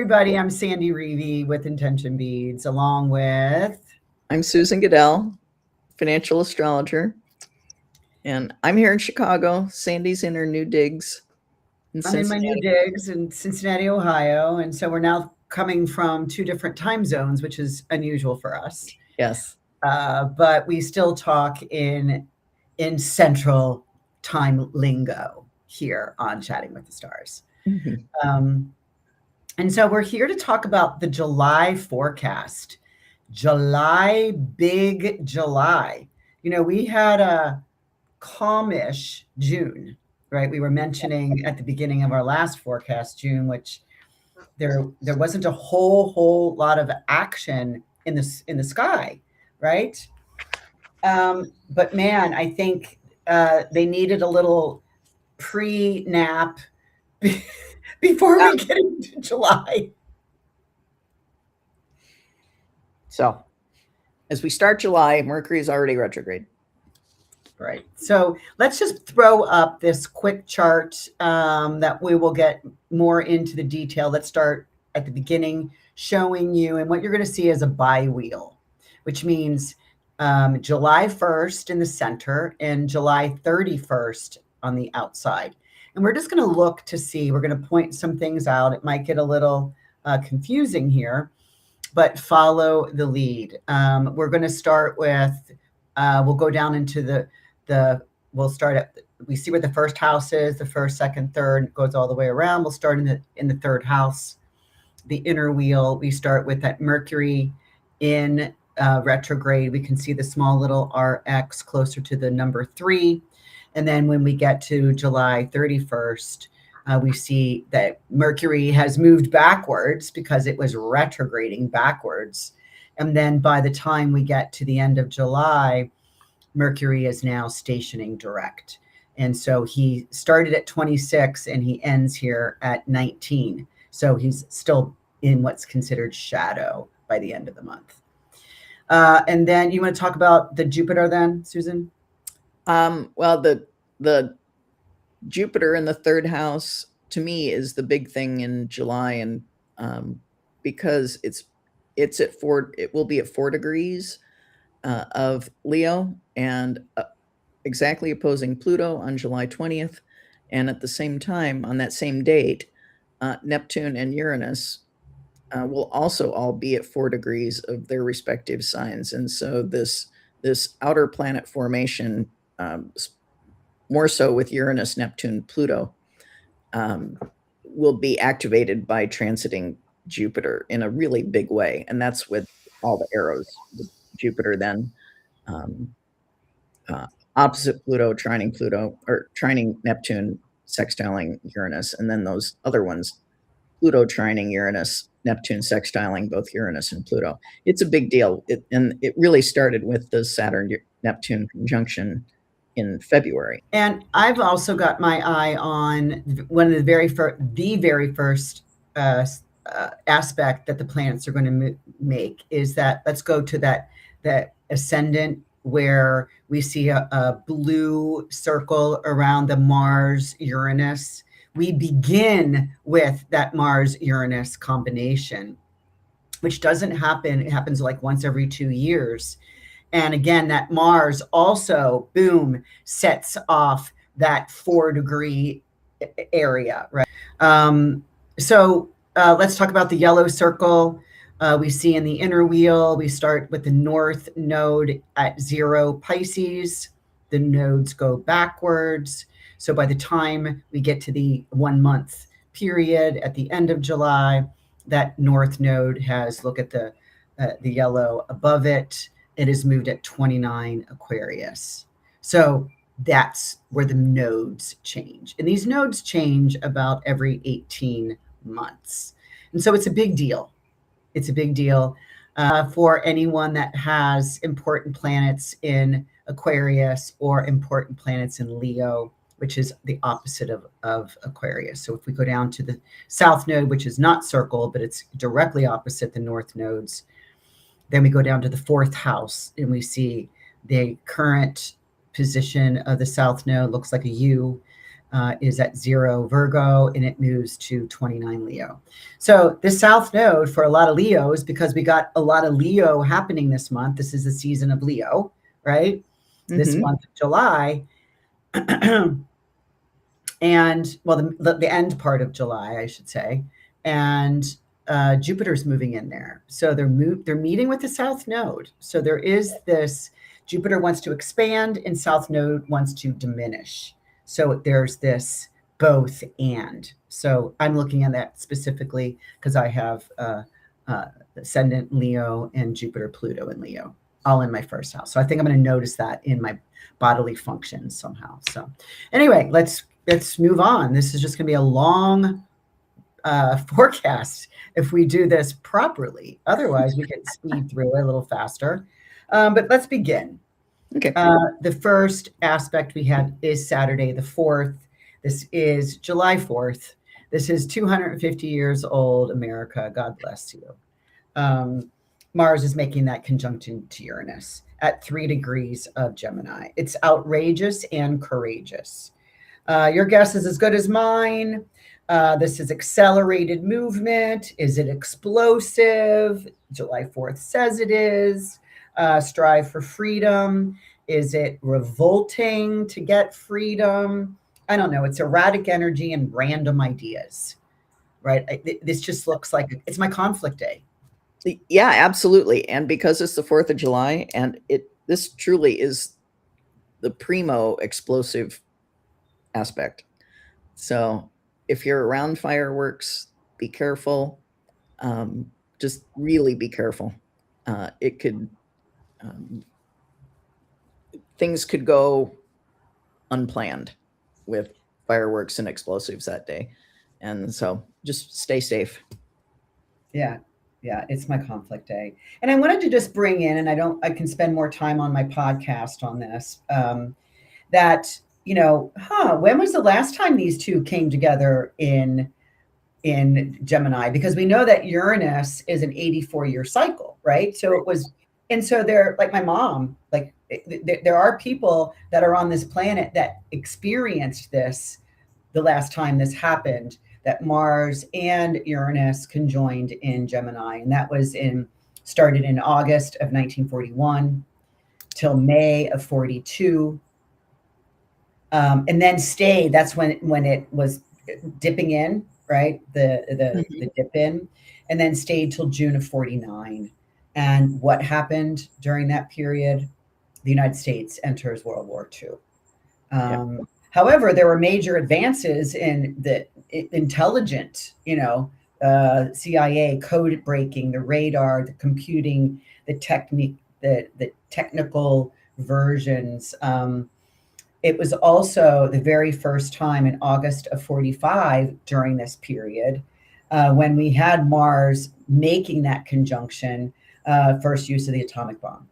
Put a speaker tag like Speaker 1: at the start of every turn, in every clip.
Speaker 1: everybody. I'm Sandy Rueve with Intention Beads, along with...
Speaker 2: I'm Susan Gidel, financial astrologer. And I'm here in Chicago. Sandy's in her new digs.
Speaker 1: I'm in my new digs in Cincinnati, Ohio. And so we're now coming from two different time zones, which is unusual for us.
Speaker 2: Yes.
Speaker 1: But we still talk in Central Time lingo here on Chatting with the Stars.
Speaker 2: Mm-hmm.
Speaker 1: And so we're here to talk about the July forecast. July, big July. You know, we had a calmish June, right? We were mentioning at the beginning of our last forecast, June, which there wasn't a whole lot of action in the sky, right? But man, I think they needed a little pre-nap before we get into July.
Speaker 2: So, as we start July, Mercury is already retrograde.
Speaker 1: Right. So let's just throw up this quick chart that we will get more into the detail. Let's start at the beginning, showing you, and what you're going to see is a bi-wheel, which means July 1st in the center and July 31st on the outside. And we're just going to look to see, we're going to point some things out. It might get a little confusing here, but follow the lead. We're going to start with, we'll go down into we'll start at, we see where the first house is, the first, second, third, goes all the way around. We'll start in the third house, the inner wheel. We start with that Mercury in retrograde. We can see the small little RX closer to the number 3. And then when we get to July 31st, we see that Mercury has moved backwards because it was retrograding backwards. And then by the time we get to the end of July, Mercury is now stationing direct. And so he started at 26 and he ends here at 19. So he's still in what's considered shadow by the end of the month. And then you want to talk about the Jupiter then, Susan?
Speaker 2: Well, the Jupiter in the third house to me is the big thing in July, and because it's at 4, it will be at 4 degrees of Leo, and exactly opposing Pluto on July 20th. And at the same time, on that same date, Neptune and Uranus will also all be at 4 degrees of their respective signs. And so this outer planet formation, more so with Uranus, Neptune, Pluto, will be activated by transiting Jupiter in a really big way. And that's with all the arrows. Jupiter then opposite Pluto, or trining Neptune, sextiling Uranus, and then those other ones, Pluto trining Uranus, Neptune sextiling both Uranus and Pluto. It's a big deal. And it really started with the Saturn-Neptune conjunction in February.
Speaker 1: And I've also got my eye on one of the very first aspect that the planets are going to make is that, let's go to that ascendant, where we see a blue circle around the Mars-Uranus. We begin with that Mars-Uranus combination, which doesn't happen. It happens like once every 2 years. And again, that Mars also, boom, sets off that 4-degree area, right? So let's talk about the yellow circle. We see in the inner wheel, we start with the north node at 0 Pisces. The nodes go backwards. So by the time we get to the 1 month period at the end of July, that north node has, look at the yellow above it, it is moved at 29 Aquarius. So that's where the nodes change. And these nodes change about every 18 months. And so it's a big deal. It's a big deal for anyone that has important planets in Aquarius or important planets in Leo, which is the opposite of Aquarius. So if we go down to the south node, which is not circled, but it's directly opposite the north nodes, then we go down to the 4th house and we see the current position of the south node looks like a U. is at 0 Virgo, and it moves to 29 Leo. So this South Node for a lot of Leos, because we got a lot of Leo happening this month. This is the season of Leo, right? This month of July. And well, the end part of July, I should say. And Jupiter's moving in there. So they're meeting with the South Node. So there is this, Jupiter wants to expand and South Node wants to diminish. So there's this both and. So I'm looking at that specifically because I have ascendant Leo and Jupiter Pluto in Leo, all in my first house. So I think I'm going to notice that in my bodily functions somehow. So anyway, let's move on. This is just going to be a long forecast if we do this properly. Otherwise, we can speed through it a little faster. But let's begin.
Speaker 2: Okay.
Speaker 1: The first aspect we had is Saturday the 4th. This is July 4th. This is 250 years old, America. God bless you. Mars is making that conjunction to Uranus at 3 degrees of Gemini. It's outrageous and courageous. Your guess is as good as mine. This is accelerated movement. Is it explosive? July 4th says it is. Strive for freedom. Is it revolting to get freedom? I don't know. It's erratic energy and random ideas, right? This just looks like it's my conflict day.
Speaker 2: Yeah, absolutely. And because it's the 4th of July, and this truly is the primo explosive aspect. So if you're around fireworks, be careful. Just really be careful. It could, things could go unplanned with fireworks and explosives that day. And so just stay safe.
Speaker 1: Yeah. Yeah, it's my conflict day. And I wanted to just bring in, and I can spend more time on my podcast on this, that, when was the last time these two came together in Gemini? Because we know that Uranus is an 84-year cycle, right? So it was, and so they're like my mom, like there are people that are on this planet that experienced this the last time this happened, that Mars and Uranus conjoined in Gemini. And that was started in August of 1941 till May of 42. And then stayed, that's when it was dipping in, right? The dip in, and then stayed till June of 49. And what happened during that period? The United States enters World War II. However, there were major advances in the intelligent, CIA code breaking, the radar, the computing, the technique, the technical versions. It was also the very first time in August of 45 during this period when we had Mars making that conjunction, first use of the atomic bomb.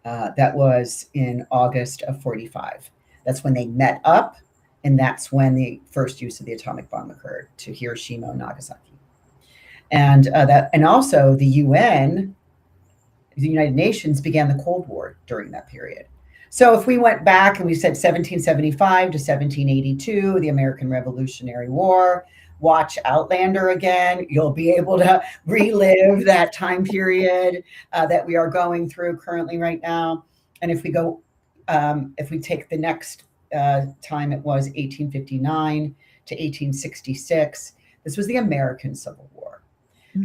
Speaker 1: That was in August of 45. That's when they met up, and that's when the first use of the atomic bomb occurred to Hiroshima and Nagasaki. And also the UN, the United Nations, began the Cold War during that period. So if we went back and we said 1775 to 1782, the American Revolutionary War, watch Outlander again. You'll be able to relive that time period that we are going through currently right now. And if we go, if we take the next time, it was 1859 to 1866. This was the American Civil War.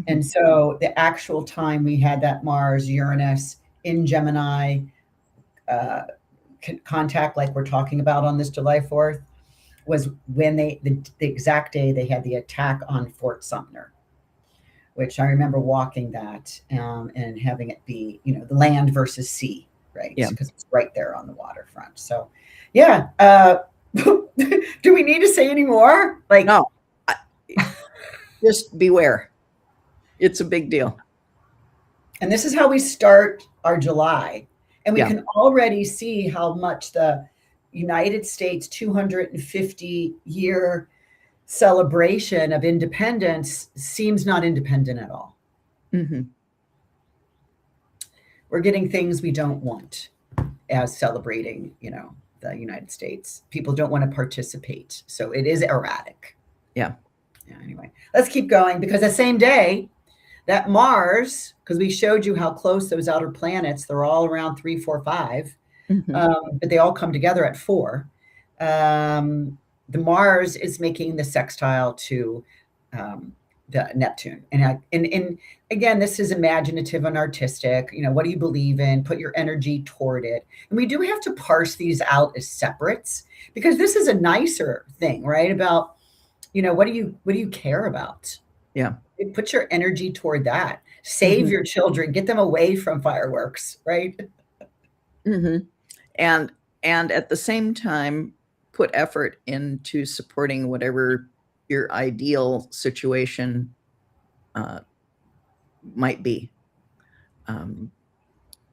Speaker 1: And so the actual time we had that Mars, Uranus in Gemini contact, like we're talking about on this July 4th, was when the exact day they had the attack on Fort Sumter, which I remember walking that and having it be, the land versus sea, right?
Speaker 2: Yeah.
Speaker 1: Because it's right there on the waterfront. So, yeah. Do we need to say any more? Like,
Speaker 2: no, just beware. It's a big deal.
Speaker 1: And this is how we start our July. And we can already see how much the United States 250-year celebration of independence seems not independent at all. We're getting things we don't want as celebrating, the United States. People don't want to participate. So it is erratic.
Speaker 2: Yeah.
Speaker 1: Anyway, let's keep going, because the same day that Mars, because we showed you how close those outer planets, they're all around 3, 4, 5, but they all come together at 4. The Mars is making the sextile to the Neptune. And again, this is imaginative and artistic. What do you believe in? Put your energy toward it. And we do have to parse these out as separates, because this is a nicer thing, right? About, what do you care about?
Speaker 2: Yeah.
Speaker 1: Put your energy toward that. Save your children, get them away from fireworks, right?
Speaker 2: And at the same time, put effort into supporting whatever your ideal situation might be.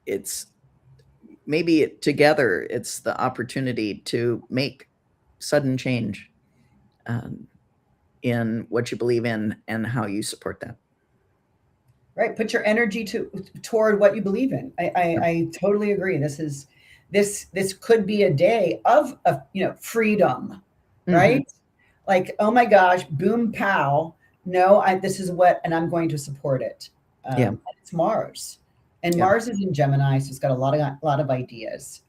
Speaker 2: It's maybe together, it's the opportunity to make sudden change in what you believe in and how you support that.
Speaker 1: Right. Put your energy toward what you believe in. I totally agree. This could be a day of freedom, right? Like, oh my gosh, boom, pow. No, this is what, and I'm going to support it. It's Mars, and Mars is in Gemini, so it's got a lot of ideas.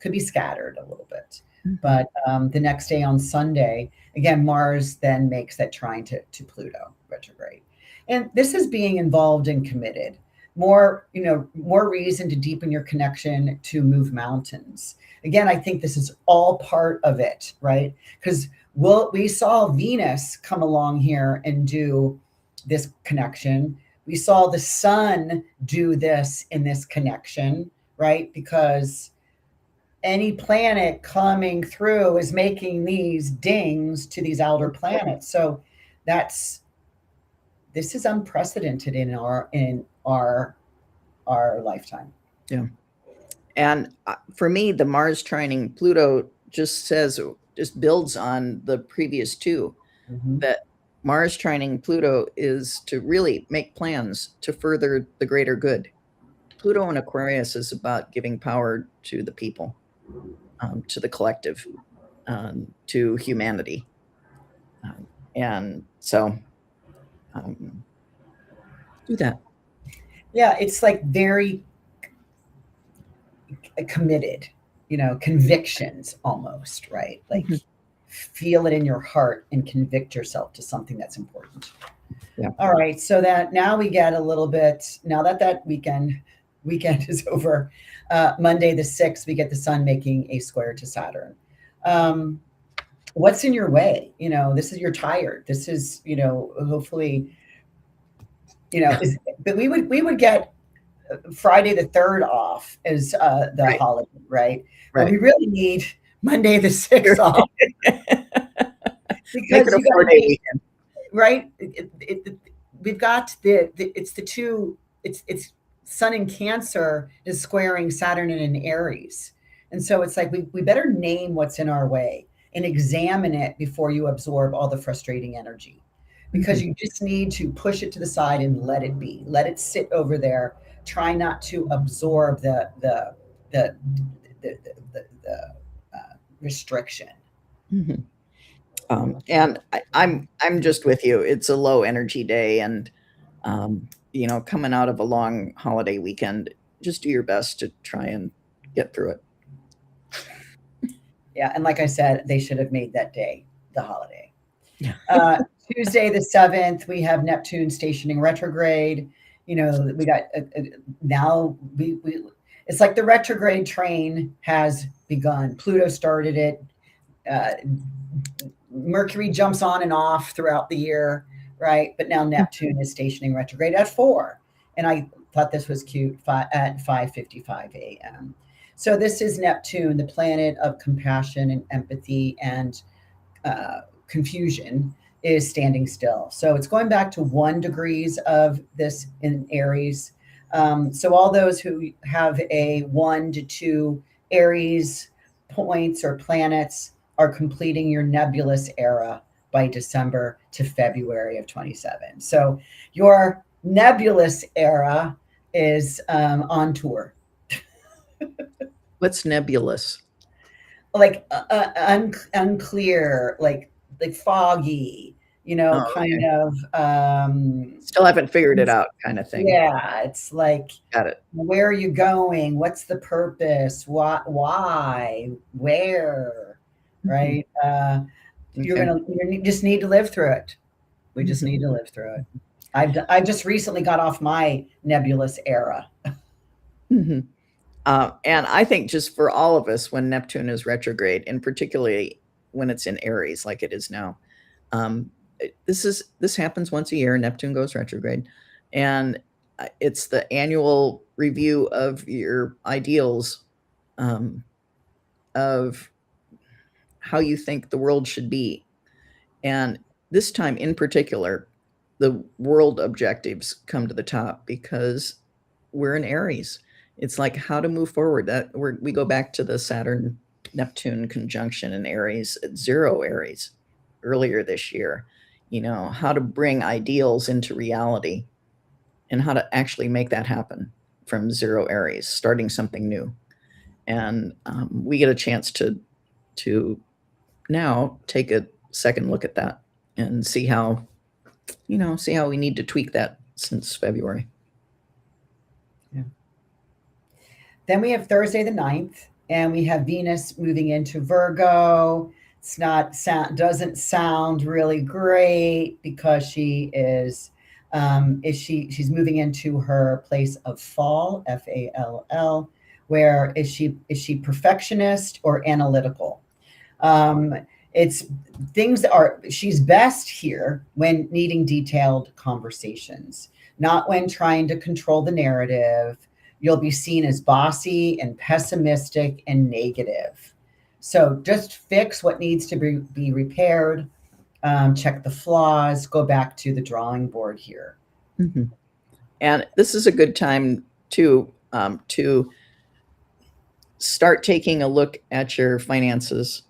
Speaker 1: Could be scattered a little bit, but the next day on Sunday, again, Mars then makes that trine to Pluto retrograde. And this is being involved and committed. More reason to deepen your connection, to move mountains. Again, I think this is all part of it, right? Because we saw Venus come along here and do this connection. We saw the sun do this in this connection, right? Because any planet coming through is making these dings to these outer planets. So this is unprecedented in our lifetime.
Speaker 2: Yeah. And for me, the Mars trining Pluto just builds on the previous two. That Mars trining Pluto is to really make plans to further the greater good. Pluto in Aquarius is about giving power to the people, to the collective, to humanity. And so do that.
Speaker 1: Yeah, it's like very committed, convictions almost, right? Like feel it in your heart and convict yourself to something that's important.
Speaker 2: Yeah.
Speaker 1: All right. So that now we get a little bit, now that weekend is over, Monday the 6th, we get the sun making a square to Saturn. What's in your way? This is, you're tired. This is, hopefully, but we would get Friday the 3rd off as the holiday, right? But we really need Monday the 6th off.
Speaker 2: Because you got weekend.
Speaker 1: Right? We've got it's Sun in Cancer is squaring Saturn in Aries. And so it's like we better name what's in our way and examine it before you absorb all the frustrating energy. Because you just need to push it to the side and let it be. Let it sit over there. Try not to absorb the restriction.
Speaker 2: And I'm just with you. It's a low energy day, and coming out of a long holiday weekend, just do your best to try and get through it.
Speaker 1: Yeah, and like I said, they should have made that day the holiday. Tuesday the 7th, we have Neptune stationing retrograde. We got now we it's like the retrograde train has begun. Pluto started it. Mercury jumps on and off throughout the year, right? But now Neptune is stationing retrograde at 4. And I thought this was cute, at 5:55 a.m. So this is Neptune, the planet of compassion and empathy and confusion, is standing still. So it's going back to 1 degrees of this in Aries. So all those who have a 1 to 2 Aries points or planets are completing your nebulous era by December to February of 27. So your nebulous era is on tour.
Speaker 2: What's nebulous?
Speaker 1: like unclear, like foggy,
Speaker 2: Oh,
Speaker 1: kind
Speaker 2: okay.
Speaker 1: of
Speaker 2: Still haven't figured it out kind of thing.
Speaker 1: yeah, it's like,
Speaker 2: Got it.
Speaker 1: where are you going? What's the purpose? Why? Where?
Speaker 2: Mhm.
Speaker 1: Right?
Speaker 2: Okay.
Speaker 1: You just need to live through it. We just
Speaker 2: Mhm.
Speaker 1: need to live through it. I just recently got off my nebulous era.
Speaker 2: Mhm. And I think just for all of us, when Neptune is retrograde, and particularly when it's in Aries like it is now, this happens once a year. Neptune goes retrograde, and it's the annual review of your ideals, um, of how you think the world should be. And this time in particular, the world objectives come to the top because we're in Aries. It's like how to move forward. We go back to the Saturn Neptune conjunction in Aries at 0 Aries earlier this year. How to bring ideals into reality and how to actually make that happen from 0 Aries, starting something new. And we get a chance to now take a second look at that and see how we need to tweak that since February.
Speaker 1: Yeah. Then we have Thursday the 9th, and we have Venus moving into Virgo. It's not sound doesn't sound really great because she's moving into her place of fall, FALL, where is she perfectionist or analytical? Um, it's things are she's best here when needing detailed conversations, not when trying to control the narrative. You'll be seen as bossy and pessimistic and negative. So just fix what needs to be repaired, check the flaws, go back to the drawing board here.
Speaker 2: Mhm. And this is a good time to start taking a look at your finances,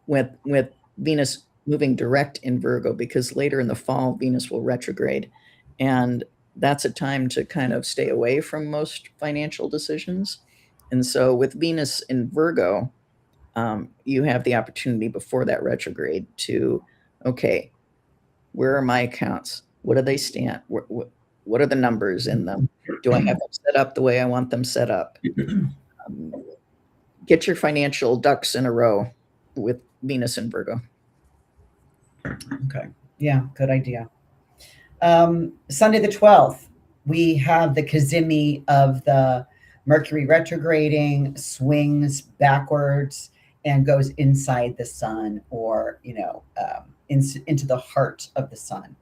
Speaker 2: with Venus moving direct in Virgo, because later in the fall, Venus will retrograde, and that's a time to kind of stay away from most financial decisions. And so with Venus in Virgo, you have the opportunity before that retrograde to, okay, where are my accounts? What do they stand? What are the numbers in them? Do I have them set up the way I want them set up? Um, get your financial ducks in a row with Venus and Virgo.
Speaker 1: Okay. Yeah, good idea. Sunday the 12th, we have the Kazimi of the Mercury retrograding, swings backwards and goes inside the sun, or, into the heart of the sun.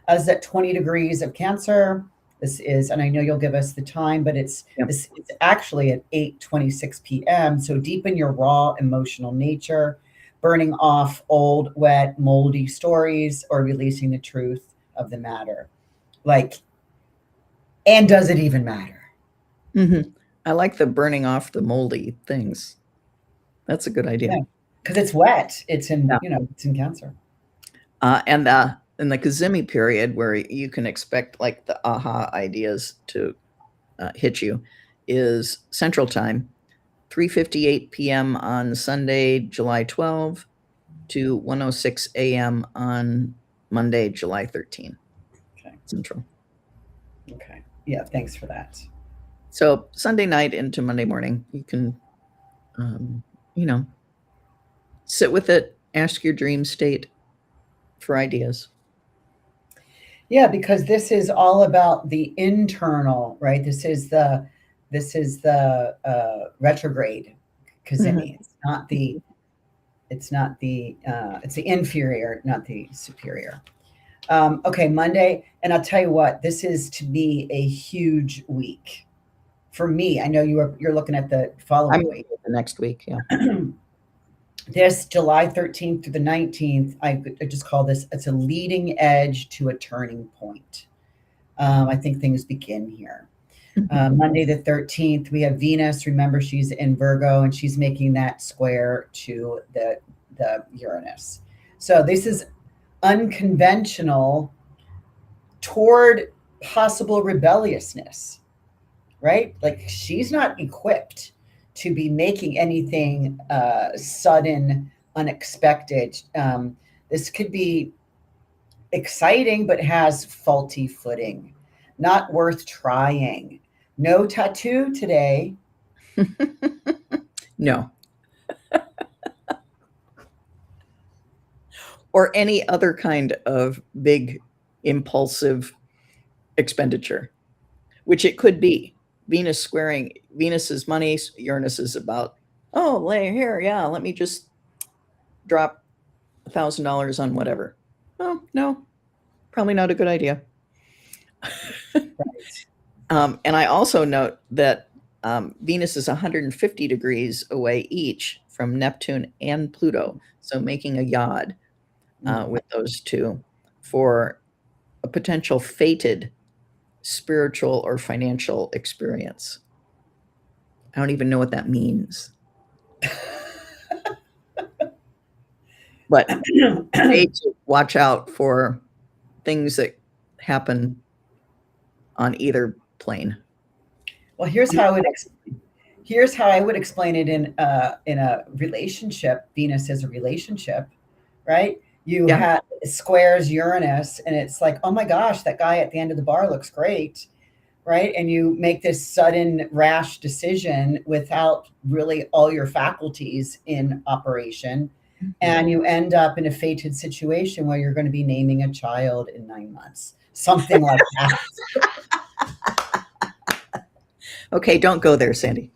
Speaker 1: Is at 20 degrees of Cancer. This is, and I know you'll give us the time, but
Speaker 2: Yep.
Speaker 1: it's actually at 8:26 p.m. So deepen your raw emotional nature, burning off old, wet, moldy stories, or releasing the truth of the matter. Like, and does it even matter?
Speaker 2: Mhm. I like the burning off the moldy things. That's a good idea.
Speaker 1: Yeah, because it's wet.
Speaker 2: Yeah.
Speaker 1: It's in Cancer.
Speaker 2: And in the Kazemi period, where you can expect like the aha ideas to hit you, is Central Time, 3:58 p.m. on Sunday, July 12 to 1:06 a.m. on Monday, July 13
Speaker 1: Okay.
Speaker 2: Central.
Speaker 1: Okay. Yeah. Thanks for that.
Speaker 2: So Sunday night into Monday morning, you can, um, you know, sit with it, ask your dream state for ideas.
Speaker 1: Yeah, because this is all about the internal, right? This is the retrograde
Speaker 2: Mhm.
Speaker 1: Kazemi. It's the inferior, not the superior. Okay, Monday, and I'll tell you what, this is to be a huge week for me. I know you're looking at the
Speaker 2: I'm
Speaker 1: following week.
Speaker 2: looking at the next week. Yeah.
Speaker 1: This July 13th through the 19th, I just call this, it's a leading edge to a turning point. I think things begin here.
Speaker 2: Mhm.
Speaker 1: Monday the 13th, we have Venus. Remember, she's in Virgo and she's making that square to the Uranus. So this is unconventional toward possible rebelliousness, right? Like she's not equipped to be making anything sudden, unexpected. This could be exciting, but has faulty footing. Not worth trying. No tattoo today.
Speaker 2: No. Or any other kind of big impulsive expenditure, which it could be. Venus squaring, Venus is money, Uranus is about, oh, lay here, yeah, let me just drop $1,000 on whatever. Oh, no, probably not a good idea. And I also note that Venus is 150 degrees away each from Neptune and Pluto, so making a yod with those two for a potential fated spiritual or financial experience. I don't even know what that means. But watch out for things that happen on either plane.
Speaker 1: Well, here's how I would explain it in a relationship. Venus is a relationship, right? You have squares Uranus, and it's like, oh my gosh, that guy at the end of the bar looks great, right? And you make this sudden rash decision without really all your faculties in operation. And you end up in a fated situation where you're going to be naming a child in 9 months, something like that.
Speaker 2: Okay, don't go there, Sandy.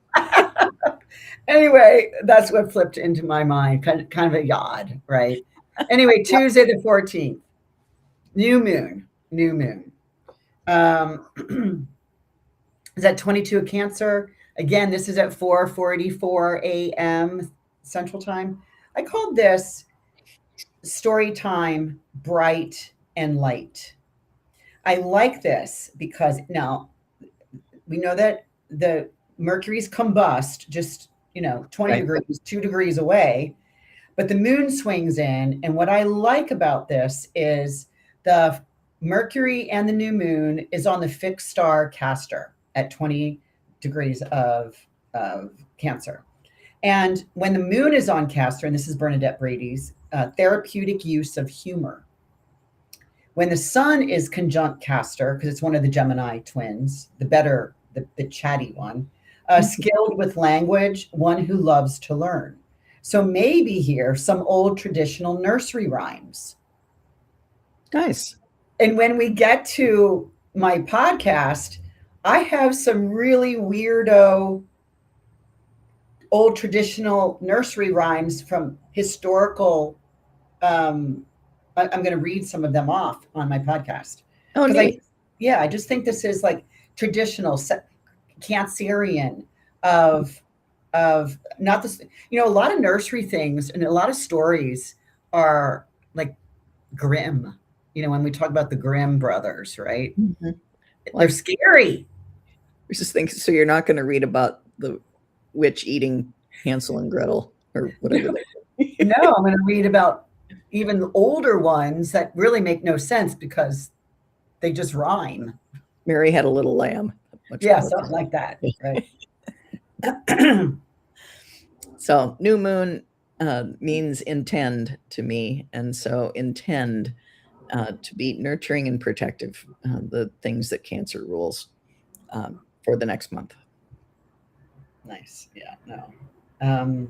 Speaker 1: Anyway, that's what flipped into my mind, kind of a yod, right? Anyway, Tuesday the 14th, new moon. Is that 22 of Cancer? Again, this is at 4:44 a.m. Central Time. I called this story time, bright and light. I like this because now we know that the Mercury's combust just, 20 degrees, 2 degrees away, but the moon swings in. And what I like about this is the Mercury and the new moon is on the fixed star Castor at 20 degrees of Cancer. And when the moon is on Castor, and this is Bernadette Brady's therapeutic use of humor. When the sun is conjunct Castor, because it's one of the Gemini twins, the chatty one, skilled with language, one who loves to learn. So maybe here some old traditional nursery rhymes.
Speaker 2: Nice.
Speaker 1: And when we get to my podcast, I have some really weirdo old traditional nursery rhymes from historical. I'm going to read some of them off on my podcast.
Speaker 2: Oh, neat.
Speaker 1: I just think this is like traditional Cancerian of not this, a lot of nursery things and a lot of stories are like grim, when we talk about the Grimm brothers, right? Mm-hmm. They're scary.
Speaker 2: I just think, so you're not going to read about the witch eating Hansel and Gretel or whatever.
Speaker 1: No, I'm going to read about even older ones that really make no sense because they just rhyme.
Speaker 2: Mary had a little lamb.
Speaker 1: Something like that, right?
Speaker 2: So new moon means intend to me. And so intend to be nurturing and protective, the things that Cancer rules for the next month.
Speaker 1: Nice. Yeah, no.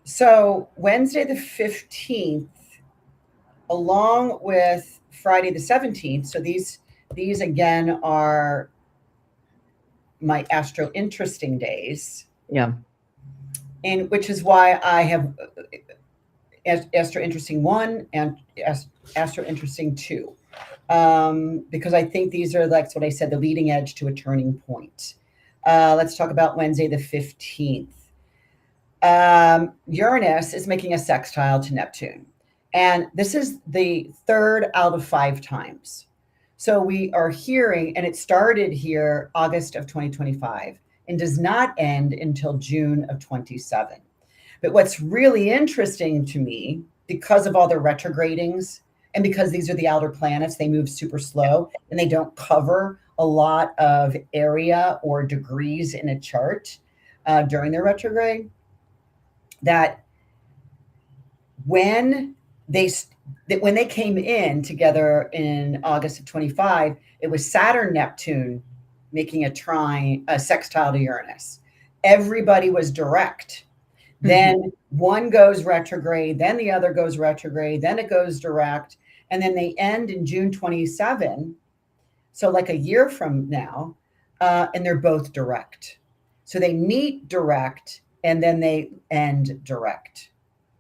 Speaker 1: So Wednesday the 15th, along with Friday the 17th. So these again are my astro interesting days.
Speaker 2: Yeah.
Speaker 1: And which is why I have astro interesting 1 and astro interesting 2. Because I think these are, like what I said, the leading edge to a turning point. Let's talk about Wednesday the 15th. Uranus is making a sextile to Neptune. And this is the 3rd out of 5 times. So we are hearing, and it started here August of 2025 and does not end until June of 27. But what's really interesting to me, because of all the retrogradings and because these are the outer planets, they move super slow and they don't cover a lot of area or degrees in a chart. during their retrograde, that when they when they came in together in August of 25, it was Saturn Neptune making a sextile to Uranus. Everybody was direct. Then one goes retrograde, then the other goes retrograde, then it goes direct, and then they end in June 27. So like a year from now, and they're both direct. So they meet direct and then they end direct.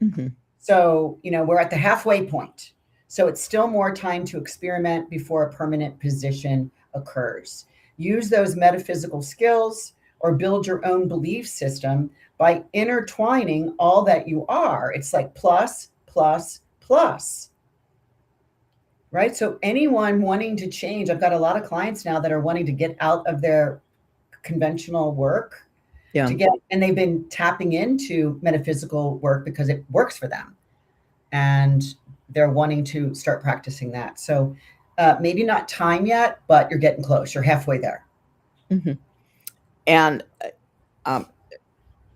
Speaker 2: Mm-hmm.
Speaker 1: So, we're at the halfway point. So it's still more time to experiment before a permanent position occurs. Use those metaphysical skills or build your own belief system by intertwining all that you are. It's like plus, plus, plus. Right? So anyone wanting to change, I've got a lot of clients now that are wanting to get out of their conventional work and they've been tapping into metaphysical work because it works for them. And they're wanting to start practicing that. So maybe not time yet, but you're getting close. You're halfway there.
Speaker 2: Mm-hmm. And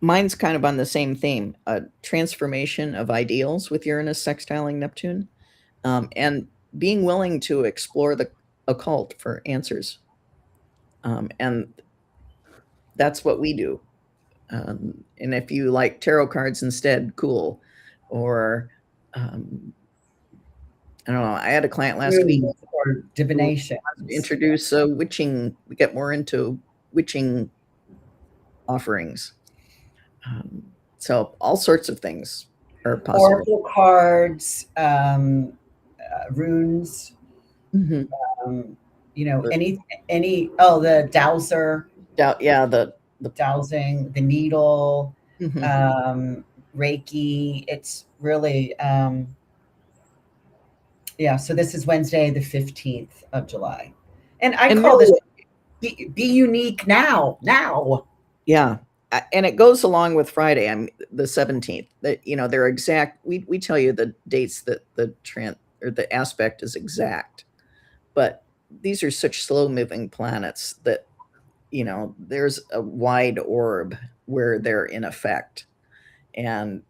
Speaker 2: mine's kind of on the same theme, a transformation of ideals with Uranus sextiling Neptune, and being willing to explore the occult for answers. And that's what we do. And if you like tarot cards instead, cool. Or I don't know. I had a client last week
Speaker 1: or divination.
Speaker 2: Introduce witching. We get more into witching offerings. So all sorts of things are possible.
Speaker 1: Oracle cards, runes.
Speaker 2: Mm-hmm.
Speaker 1: The dowser.
Speaker 2: The
Speaker 1: dowsing, the needle,
Speaker 2: mm-hmm.
Speaker 1: Reiki. It's really, so this is Wednesday, the 15th of July. And I call this be unique now.
Speaker 2: Yeah. And it goes along with Friday. I'm the 17th. That they're exact. We tell you the dates that the aspect is exact, but these are such slow moving planets that there's a wide orb where they're in effect, and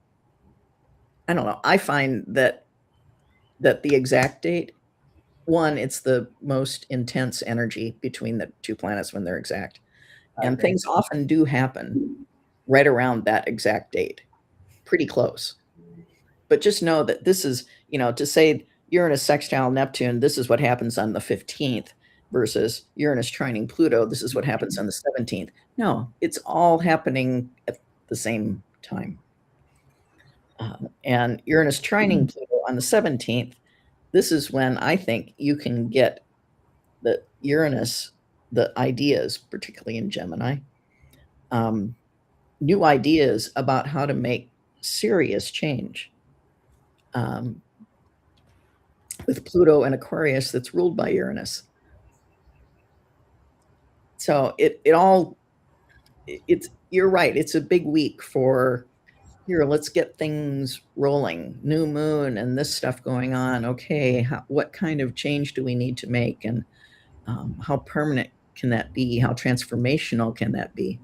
Speaker 2: I don't know. I find that the exact date, one, it's the most intense energy between the two planets when they're exact, and things often do happen right around that exact date, pretty close. But just know that this is, to say Uranus sextile Neptune, this is what happens on the 15th, versus Uranus trining Pluto, this is what happens on the 17th. No, it's all happening at the same time. And Uranus trining Pluto on the 17th, this is when I think you can get the Uranus, the ideas, particularly in Gemini, new ideas about how to make serious change. With Pluto and Aquarius that's ruled by Uranus. So you're right. It's a big week for let's get things rolling. New moon and this stuff going on. Okay, what kind of change do we need to make, and how permanent can that be? How transformational can that be?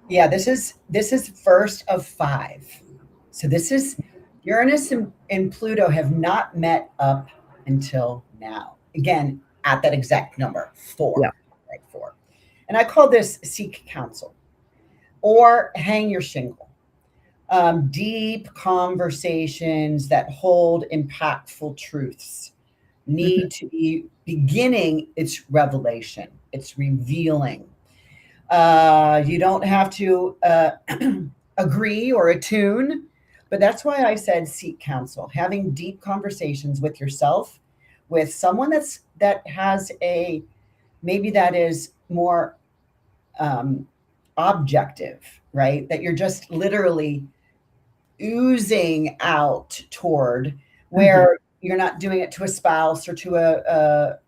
Speaker 1: Yeah, this is first of 5. So this is Uranus and Pluto have not met up until now. Again, at that exact number, 4.
Speaker 2: Yeah.
Speaker 1: Right, 4. And I call this seek counsel or hang your shingle. Deep conversations that hold impactful truths need to be beginning its revelation. It's revealing. You don't have to agree or attune, but that's why I said seek counsel. Having deep conversations with yourself, with someone that has maybe that is more objective, right? That you're just literally oozing out toward, where you're not doing it to a spouse or to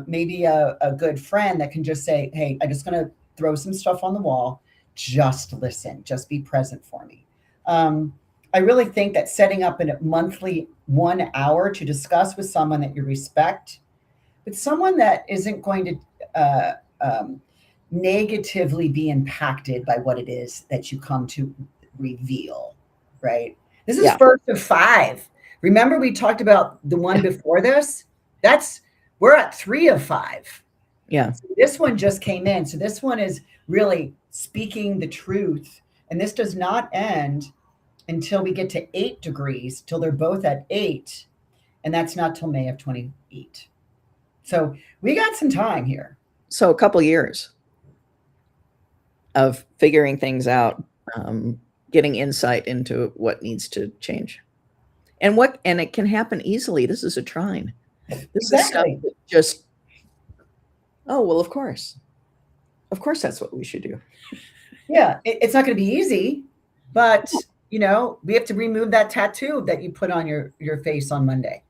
Speaker 1: maybe a good friend that can just say, hey, I'm just going to throw some stuff on the wall. Just listen, just be present for me. I really think that setting up a monthly 1 hour to discuss with someone that you respect, but someone that isn't going to negatively be impacted by what it is that you come to reveal, right? This is
Speaker 2: Yeah.
Speaker 1: first of 5. Remember, we talked about the one before this? We're at 3 of 5.
Speaker 2: Yeah.
Speaker 1: So this one just came in. So this one is really speaking the truth. And this does not end until we get to 8 degrees, till they're both at 8. And that's not till May of 28. So we got some time here.
Speaker 2: So a couple years of figuring things out, getting insight into what needs to change. And it can happen easily. This is a trine. This is stuff
Speaker 1: Exactly.
Speaker 2: that just, oh, well, of course. Of course that's what we should do.
Speaker 1: Yeah, it's not going to be easy, but we have to remove that tattoo that you put on your face on Monday.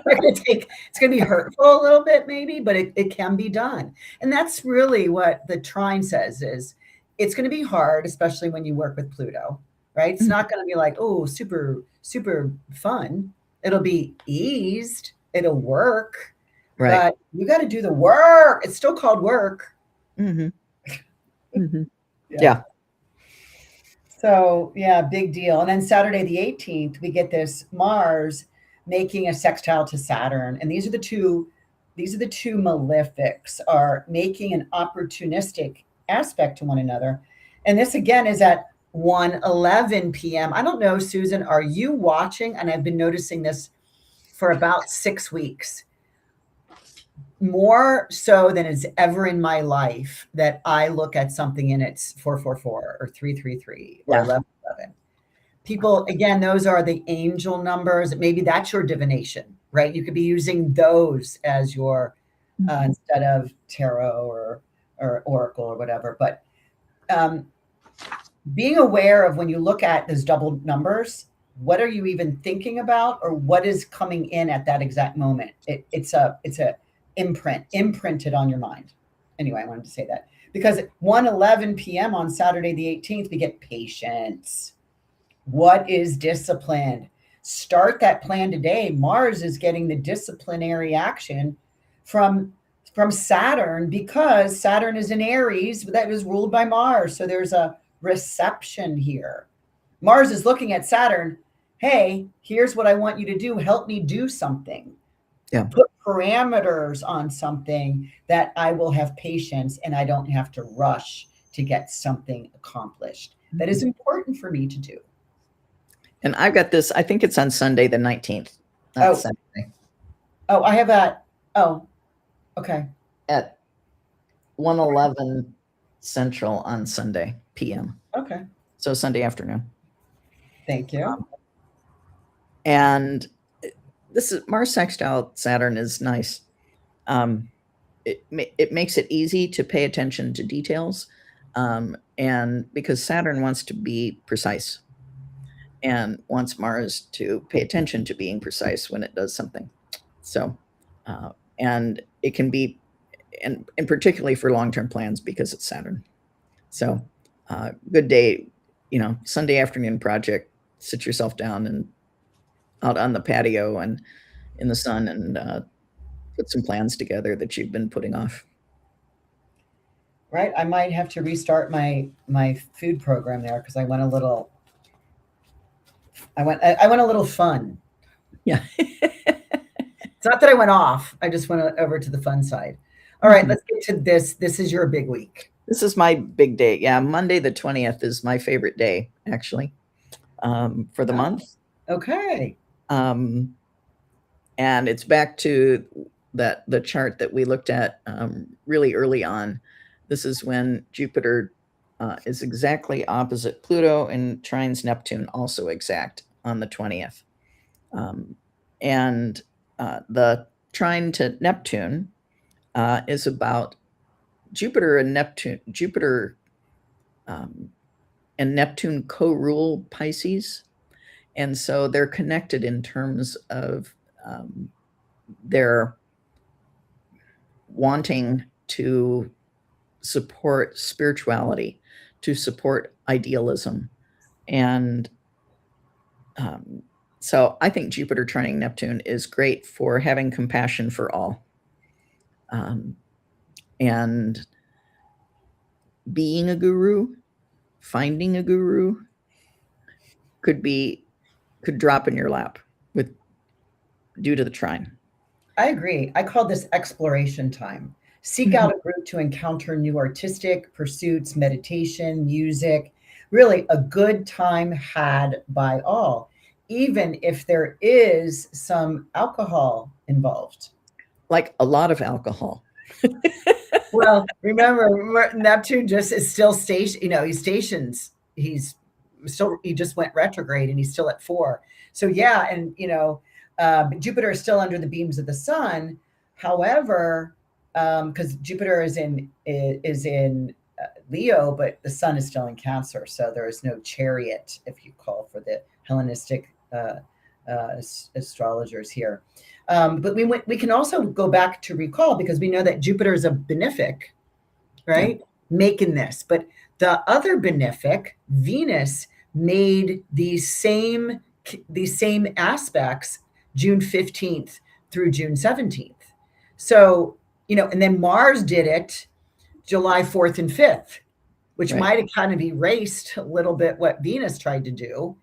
Speaker 1: It's going to be hurtful a little bit maybe, but it can be done. And that's really what the trine says is it's going to be hard, especially when you work with Pluto, right? It's not going to be like, oh, super, super fun. It'll be eased. It'll work.
Speaker 2: Right.
Speaker 1: But you got to do the work. It's still called work.
Speaker 2: Mm-hmm. Mm-hmm.
Speaker 1: Yeah. So, yeah, big deal. And then Saturday the 18th, we get this Mars making a sextile to Saturn. And these are the two malefics are making an opportunistic aspect to one another. And this again is at 1:11 p.m. I don't know, Susan, are you watching? And I've been noticing this for about 6 weeks. More so than it's ever in my life that I look at something and it's 444 or 333 or 1111. People, again, those are the angel numbers. Maybe that's your divination, right? You could be using those as your instead of tarot or oracle or whatever. But being aware of when you look at those double numbers, what are you even thinking about, or what is coming in at that exact moment? It's a imprinted on your mind. Anyway, I wanted to say that because at 1:11 p.m. on Saturday the 18th, we get patience. What is discipline? Start that plan today. Mars is getting the disciplinary action from Saturn because Saturn is in Aries that is ruled by Mars. So there's a reception here. Mars is looking at Saturn. Hey, here's what I want you to do. Help me do something.
Speaker 2: Yeah.
Speaker 1: Put parameters on something that I will have patience and I don't have to rush to get something accomplished. That is important for me to do.
Speaker 2: And I've got this, I think it's on Sunday the 19th. Not Saturday.
Speaker 1: Oh, I have that. Oh, okay.
Speaker 2: At 1:11 Central on Sunday p.m.
Speaker 1: Okay.
Speaker 2: So Sunday afternoon.
Speaker 1: Thank you.
Speaker 2: And this is Mars sextile Saturn is nice. It makes it easy to pay attention to details, and because Saturn wants to be precise and wants Mars to pay attention to being precise when it does something. So, and it can be, and particularly for long-term plans because it's Saturn. So, good day, Sunday afternoon project. Sit yourself down and out on the patio and in the sun and put some plans together that you've been putting off.
Speaker 1: Right. I might have to restart my food program there because I went a little fun.
Speaker 2: Yeah.
Speaker 1: It's not that I went off. I just went over to the fun side. All right, let's get to this. This is your big week.
Speaker 2: This is my big day. Yeah, Monday the 20th is my favorite day, actually, for the month.
Speaker 1: Okay.
Speaker 2: And it's back to the chart that we looked at really early on. This is when Jupiter is exactly opposite Pluto and trines Neptune, also exact on the 20th. And the trine to Neptune is about Jupiter and Neptune. Jupiter and Neptune co-rule Pisces, and so they're connected in terms of their wanting to support spirituality, to support idealism, and so I think Jupiter trining Neptune is great for having compassion for all. And being a guru, finding a guru could drop in your lap with due to the trine.
Speaker 1: I agree. I call this exploration time. Seek
Speaker 2: Mhm.
Speaker 1: out a group to encounter new artistic pursuits, meditation, music, really a good time had by all, even if there is some alcohol involved.
Speaker 2: Like a lot of alcohol.
Speaker 1: Well, remember Neptune just is still station. He's stations. He just went retrograde and he's still at 4. So yeah, and Jupiter is still under the beams of the sun. However, because Jupiter is in Leo, but the sun is still in Cancer, so there is no chariot if you call for the Hellenistic astrologers here. But we can also go back to recall because we know that Jupiter is a benefic, right? Yeah. Making this. But the other benefic, Venus, made these same aspects June 15th through June 17th. So, and then Mars did it July 4th and 5th, which
Speaker 2: Right.
Speaker 1: might have kind of erased a little bit what Venus tried to do.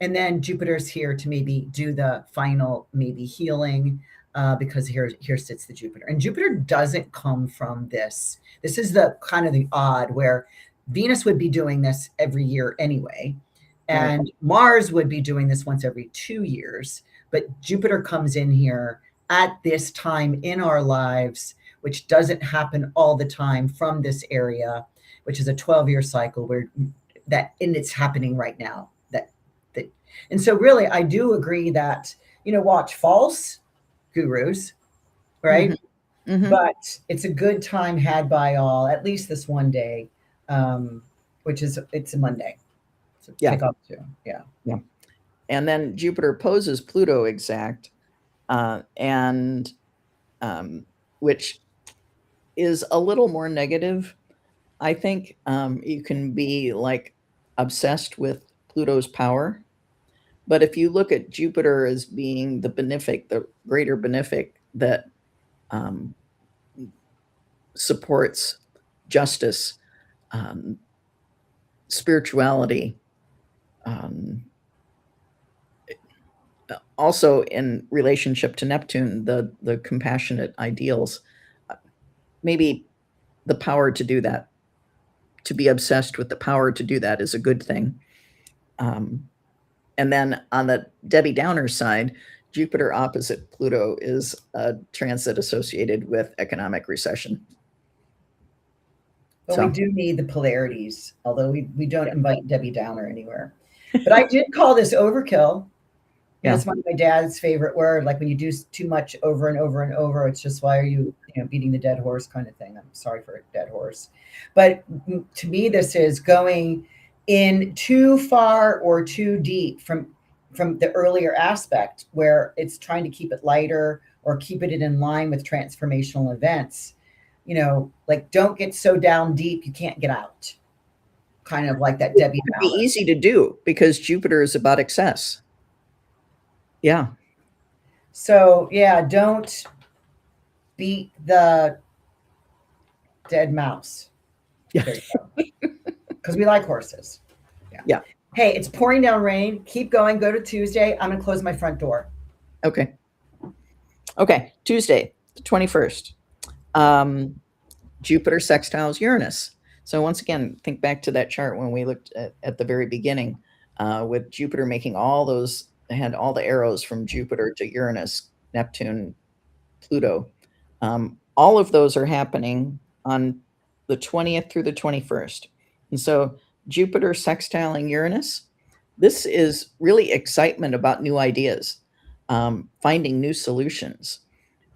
Speaker 1: And then Jupiter's here to maybe do the final maybe healing, because here sits the Jupiter. And Jupiter doesn't come from this. This is the kind of the odd where Venus would be doing this every year anyway. And right. Mars would be doing this once every 2 years. But Jupiter comes in here at this time in our lives, which doesn't happen all the time from this area, which is a 12-year cycle where it's happening right now. And so really, I do agree that, watch false gurus, right?
Speaker 2: Mm-hmm. Mm-hmm.
Speaker 1: But it's a good time had by all, at least this one day, which is, it's a Monday. So pick up too. Yeah.
Speaker 2: Yeah. And then Jupiter opposes Pluto exact, and which is a little more negative. I think you can be like obsessed with Pluto's power. But if you look at Jupiter as being the benefic, the greater benefic that supports justice, spirituality, also in relationship to Neptune, the compassionate ideals, maybe the power to do that, to be obsessed with the power to do that is a good thing. And then on the Debbie Downer side, Jupiter opposite Pluto is a transit associated with economic recession.
Speaker 1: But we do need the polarities, although we don't invite Debbie Downer anywhere. But I did call this overkill. It's one of my dad's favorite word. Like when you do too much over and over and over, it's just, why are you beating the dead horse kind of thing. I'm sorry for a dead horse. But to me, this is going in too far or too deep from the earlier aspect where it's trying to keep it lighter or keep it in line with transformational events. Like don't get so down deep you can't get out. Kind of like that Debbie Downer.
Speaker 2: It would be easy to do because Jupiter is about excess. Yeah.
Speaker 1: So yeah, don't beat the dead mouse.
Speaker 2: Yeah.
Speaker 1: Because we like horses.
Speaker 2: Yeah.
Speaker 1: Hey, it's pouring down rain. Keep going. Go to Tuesday. I'm going to close my front door.
Speaker 2: Okay. Tuesday, the 21st. Jupiter sextiles Uranus. So once again, think back to that chart when we looked at the very beginning, with Jupiter making all those, had all the arrows from Jupiter to Uranus, Neptune, Pluto. All of those are happening on the 20th through the 21st. And so Jupiter sextiling Uranus, this is really excitement about new ideas, finding new solutions.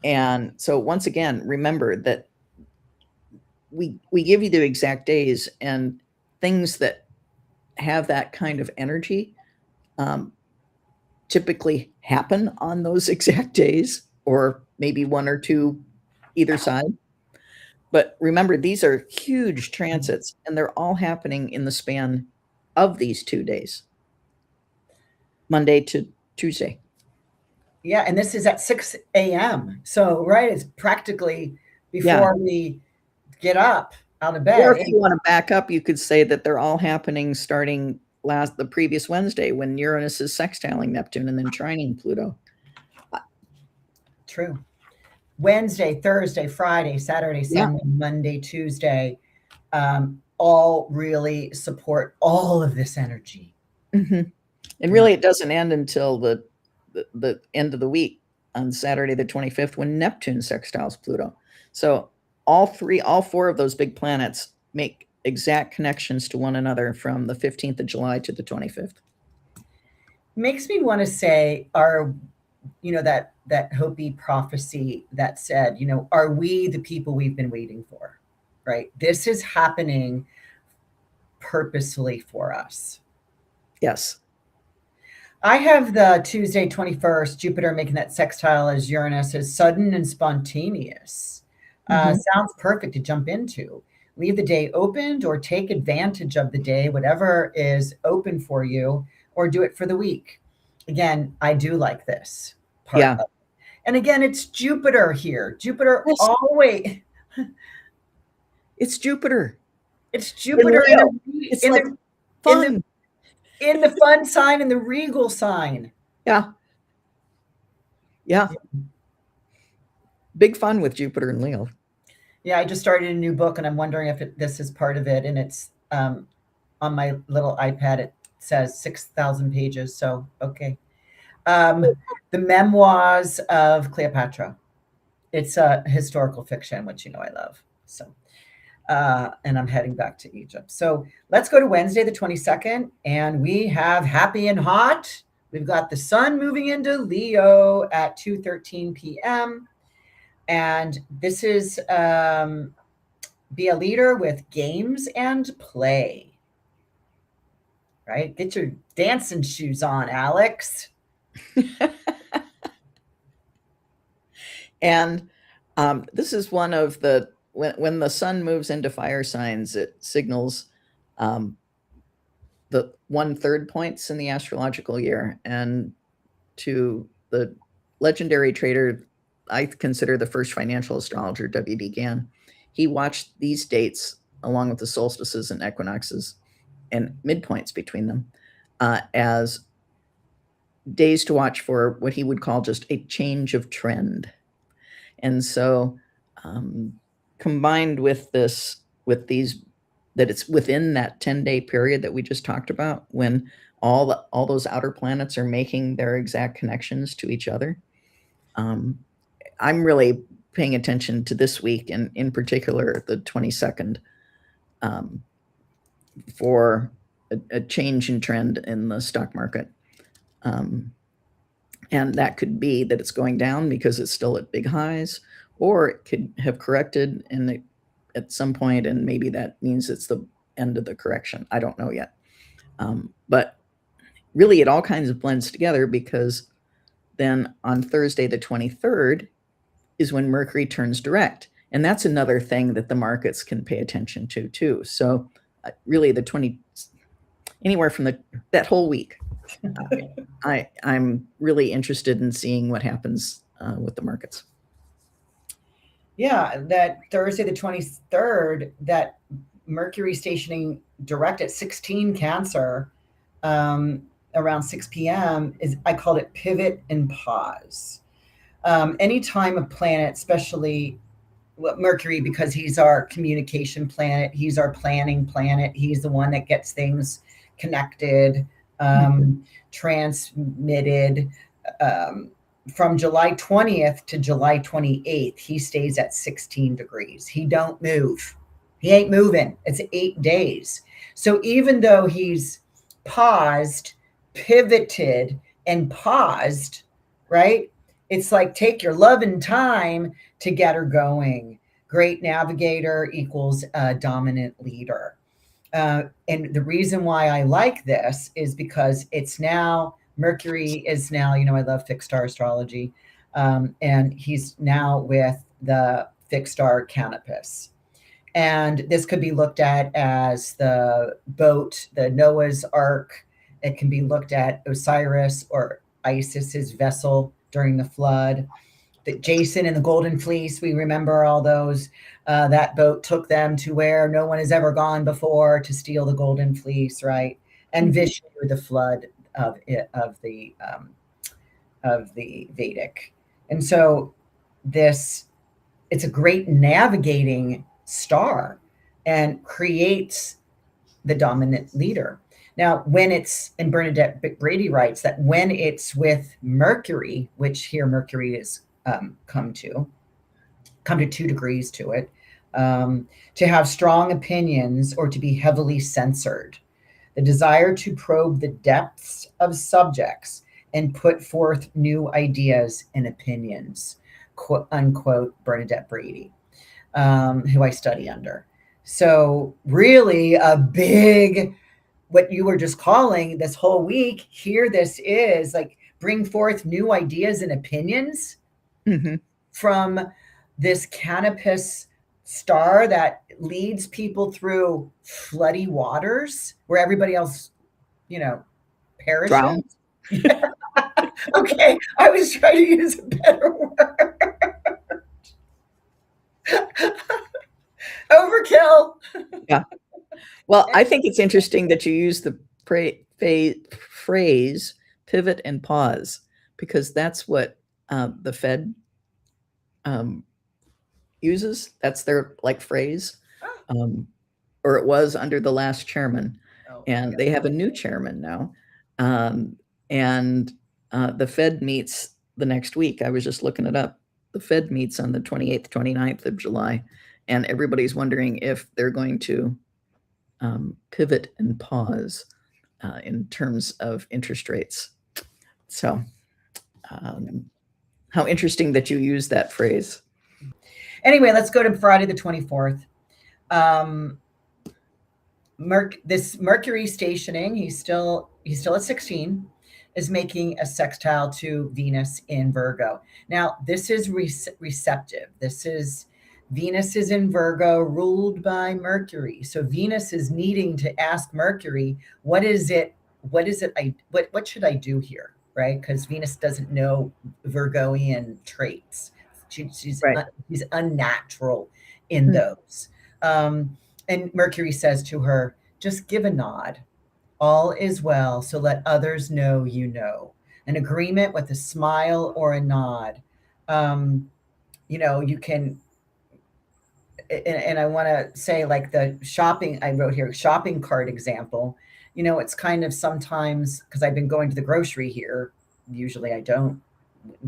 Speaker 2: And so once again, remember that we give you the exact days, and things that have that kind of energy typically happen on those exact days, or maybe one or two either side. But remember, these are huge transits, and they're all happening in the span of these 2 days, Monday to Tuesday.
Speaker 1: Yeah, and this is at 6 a.m. So, right, it's practically before we get up. out of
Speaker 2: Or
Speaker 1: bed.
Speaker 2: if you want to back up, you could say that they're all happening starting the previous Wednesday when Uranus is sextiling Neptune and then trining Pluto.
Speaker 1: True. Wednesday, Thursday, Friday, Saturday,
Speaker 2: Yeah.
Speaker 1: Sunday, Monday, Tuesday, all really support all of this energy.
Speaker 2: And really, it doesn't end until the end of the week on Saturday the 25th when Neptune sextiles Pluto. So all four of those big planets make exact connections to one another from the 15th of July to the 25th.
Speaker 1: Makes me want to say, that Hopi prophecy that said, are we the people we've been waiting for? Right? This is happening purposefully for us.
Speaker 2: Yes.
Speaker 1: I have the Tuesday 21st, Jupiter making that sextile as Uranus is sudden and spontaneous. Sounds perfect to jump into. Leave the day opened or take advantage of the day, whatever is open for you, or do it for the week. Again, I do like this part.
Speaker 2: Yeah.
Speaker 1: And again, it's Jupiter here. Jupiter
Speaker 2: Yes.
Speaker 1: always.
Speaker 2: It's Jupiter.
Speaker 1: It's Jupiter
Speaker 2: It's like fun.
Speaker 1: In the fun sign and the regal sign.
Speaker 2: Yeah. Yeah. Big fun with Jupiter and Leo.
Speaker 1: Yeah, I just started a new book and I'm wondering if this is part of it. And it's on my little iPad. It says 6,000 pages. So, okay. The Memoirs of Cleopatra. It's a historical fiction, which I love. So, and I'm heading back to Egypt. So let's go to Wednesday, the 22nd, and we have happy and hot. We've got the sun moving into Leo at 2:13 p.m. And this is be a leader with games and play. Right? Get your dancing shoes on, Alex.
Speaker 2: And this is one of the when the sun moves into fire signs, it signals the 1/3 points in the astrological year. And to the legendary trader, I consider the first financial astrologer, W.D. Gann, he watched these dates along with the solstices and equinoxes and midpoints between them as days to watch for what he would call just a change of trend. And so combined with these, that it's within that 10-day period that we just talked about, when all those outer planets are making their exact connections to each other. I'm really paying attention to this week, and in particular the 22nd, for a change in trend in the stock market. And that could be that it's going down because it's still at big highs, or it could have corrected and at some point, and maybe that means it's the end of the correction. I don't know yet. But really, it all kinds of blends together, because then on Thursday, the 23rd, is when Mercury turns direct. And that's another thing that the markets can pay attention to too. So really anywhere from that whole week, I'm really interested in seeing what happens with the markets.
Speaker 1: Yeah, that Thursday, the 23rd, that Mercury stationing direct at 16 Cancer, around 6 p.m. I called it pivot and pause. Anytime a planet, especially Mercury, because he's our communication planet, he's our planning planet, he's the one that gets things connected, transmitted. From July 20th to July 28th, he stays at 16 degrees. He don't move. He ain't moving. It's 8 days. So even though he's paused, pivoted, and paused, right? It's like, take your loving time to get her going. Great navigator equals a dominant leader. And the reason why I like this is because it's now, Mercury is now, I love fixed star astrology. And he's now with the fixed star Canopus. And this could be looked at as the boat, the Noah's Ark. It can be looked at Osiris or Isis's vessel during the flood. Jason and the Golden Fleece. We remember all those. That boat took them to where no one has ever gone before to steal the Golden Fleece, right? And Vishnu, the flood of it, of the Vedic. And so this, it's a great navigating star and creates the dominant leader. Now, when it's, and Bernadette Brady writes that when it's with Mercury, which here Mercury is come to 2 degrees to it, to have strong opinions or to be heavily censored, the desire to probe the depths of subjects and put forth new ideas and opinions, quote unquote, Bernadette Brady, who I study under. So really a big, what you were just calling this whole week, here this is like bring forth new ideas and opinions from this canopus star that leads people through floody waters where everybody else, perishes.
Speaker 2: Drown.
Speaker 1: Okay, I was trying to use a better word. Overkill.
Speaker 2: Yeah. Well, I think it's interesting that you use the phrase pivot and pause, because that's what the Fed uses. That's their phrase, or it was under the last chairman, and they have a new chairman now. And the Fed meets the next week. I was just looking it up. The Fed meets on the 28th, 29th of July, and everybody's wondering if they're going to pivot and pause in terms of interest rates. So how interesting that you use that phrase.
Speaker 1: Anyway, let's go to Friday the 24th. This Mercury stationing, he's still at 16, is making a sextile to Venus in Virgo. Now, this is receptive. Venus is in Virgo, ruled by Mercury. So Venus is needing to ask Mercury, what should I do here, right? Because Venus doesn't know Virgoian traits. She's unnatural in those. And Mercury says to her, just give a nod. All is well, so let others know you know. An agreement with a smile or a nod. You can, and I want to say, like the shopping, I wrote here, shopping cart example. It's kind of sometimes, because I've been going to the grocery here. Usually I don't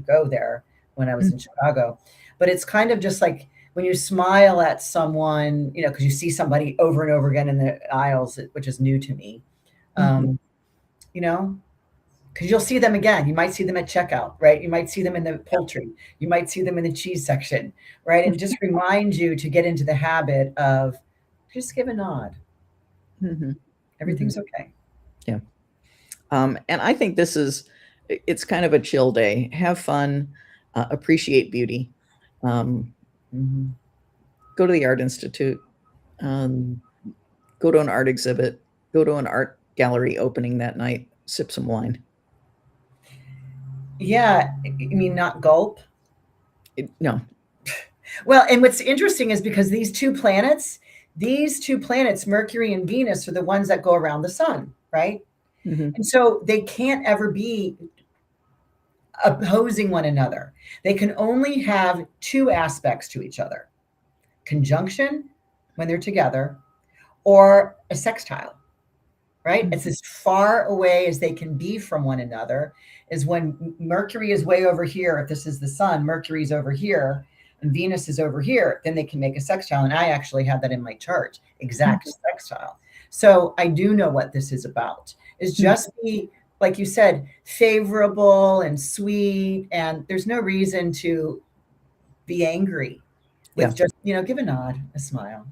Speaker 1: go there when I was in Chicago, but it's kind of just like when you smile at someone, because you see somebody over and over again in the aisles, which is new to me, because you'll see them again. You might see them at checkout, right? You might see them in the poultry. You might see them in the cheese section, right? And just remind you to get into the habit of just give a nod. Everything's okay.
Speaker 2: Yeah. And I think it's kind of a chill day. Have fun, appreciate beauty. Go to the Art Institute, go to an art exhibit, go to an art gallery opening that night, sip some wine.
Speaker 1: Yeah. You mean not gulp?
Speaker 2: No.
Speaker 1: Well, and what's interesting is because these two planets, Mercury and Venus, are the ones that go around the sun, right? And so they can't ever be opposing one another. They can only have two aspects to each other: conjunction when they're together, or a sextile, right? It's as far away as they can be from one another. Is when Mercury is way over here, if this is the sun, Mercury's over here, and Venus is over here, then they can make a sextile. And I actually have that in my chart, exact sextile. So I do know what this is about. Is just be, like you said, favorable and sweet, and there's no reason to be angry. With just, give a nod, a smile.